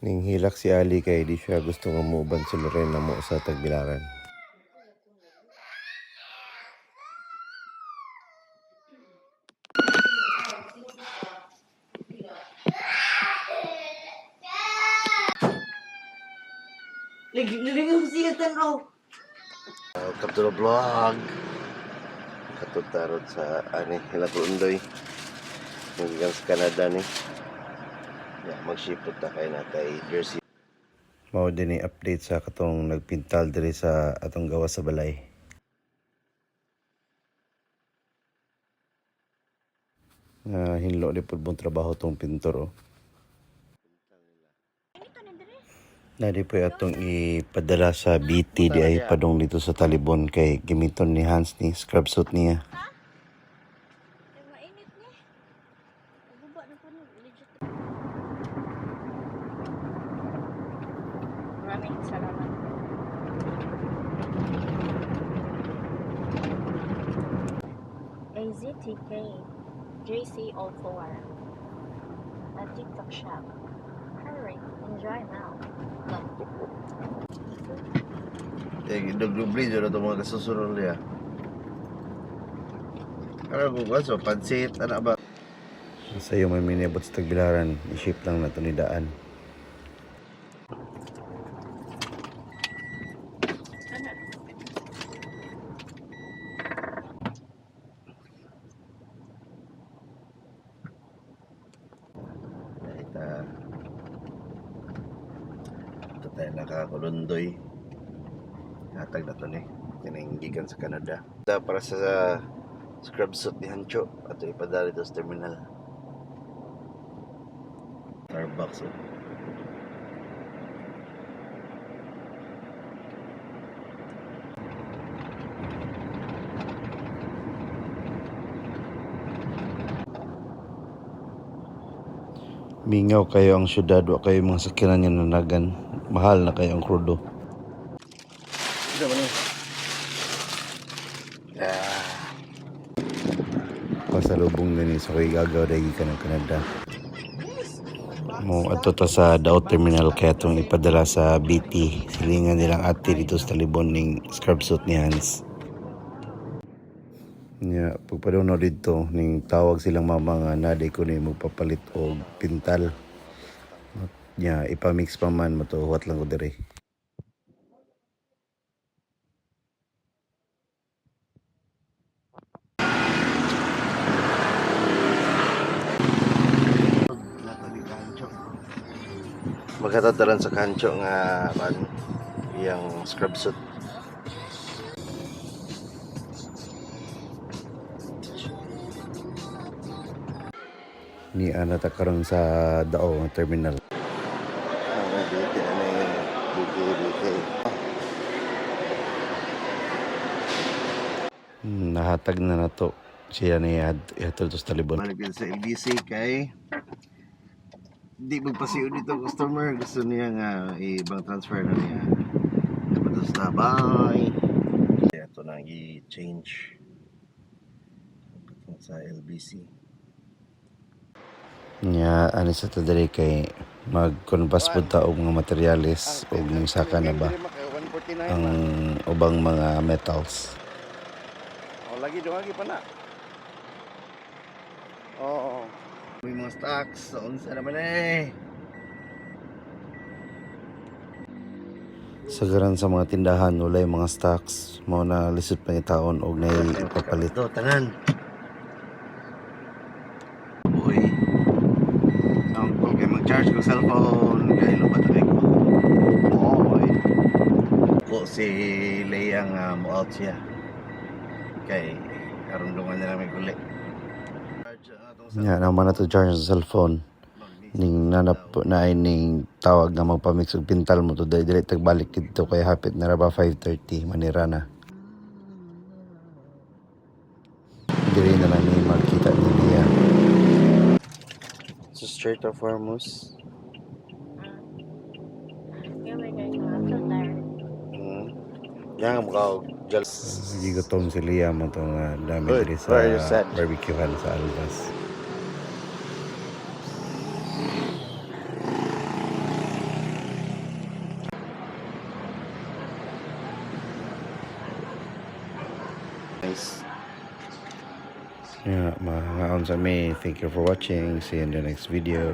Ning hilak si Ali kay di siya gusto nga muuban si Lorena mo sa Tagbilaran. Liling siya tanong. Welcome to the vlog. Katutarod sa hilak undoy. Hanggang sa Canada ni. Mag-shipot na kayo na kay Jersey. Mao din ni update sa katong nagpintal diri sa atong gawa sa balay. Hinlo ni pud mong trabaho tong pintor. Nadi po atong ipadala sa BT di ay padong dito sa Talibon kay gimiton ni Hans ni scrub suit niya. Maraming salamat. AZTK JC04 a TikTok shop. Hurry, enjoy now. Dugdugli dyan na itong mga kasusunod niya. Ano ko ba? So, pansit, ano ba? Sa iyo may minibot sa Tagbilaran, i-ship lang na ito ni Daan. Ito tayo nakakulundoy. Hatag na ito ni. Kinahinggigan sa Canada. Para sa scrub suit ni Hancho. At ipadali ito sa terminal. Starbucks. Mingaw kayo ang syudad, wa kayo mga sakiran niya nanagan. Mahal na kayo ang krudo. Ito ba niya? Pasalubong na niya sa ko'y gagaw dahil ka ng Canada. Mo ato to sa Dao Terminal kaya itong ipadala sa BT. Silingan nilang ate dito sa Talibon ng scrub suit ni Hans. Nya pagpadong dito ning tawag silang mama nga naday ko ni magpapalit og pintal. Nya ipamix pa man matuwat lang ko diri. Magkatadaran sa kancho nga iyang scrub suit. Ni ana ta karon sa Dao Terminal. Nahatag na nato siya ni ihatod sa Talibon. Balik sa LBC kay di magpasiyo dito customer, gusto niya nga ibang transfer na niya. Tapos na bye. Ito na i-change sa LBC. Nya ani sa tadiri kay mag-convas pud ta og mga materyales og saka na ba ang ubang mga metals. Lagi pa na. Oo. May mga stocks. So, unsa naman Sagaran sa mga tindahan, wala yung mga stocks. Mao na lisod pa yung taon o na ipapalit. Ito, tanan. Uy. Kung kayo mag-charge ko cellphone, kayo lupat na ko. Uy. Ko si Leia nga mo-out siya. Kay karundungan nila may guli. Nya naman na to charge sa cellphone. Ning nanap na ay ning tawag na magpamix og pintal mo to dili tagbalik dito kay hapit na ra ba 5:30 manira na. Dili na lang ni makita ni niya. So straight of Hormuz. Yang mo just gigotong si Liam mo itong dami diri sa barbecuehan sa Albas. Guys. Yeah, mga sa me. Thank you for watching. See you in the next video.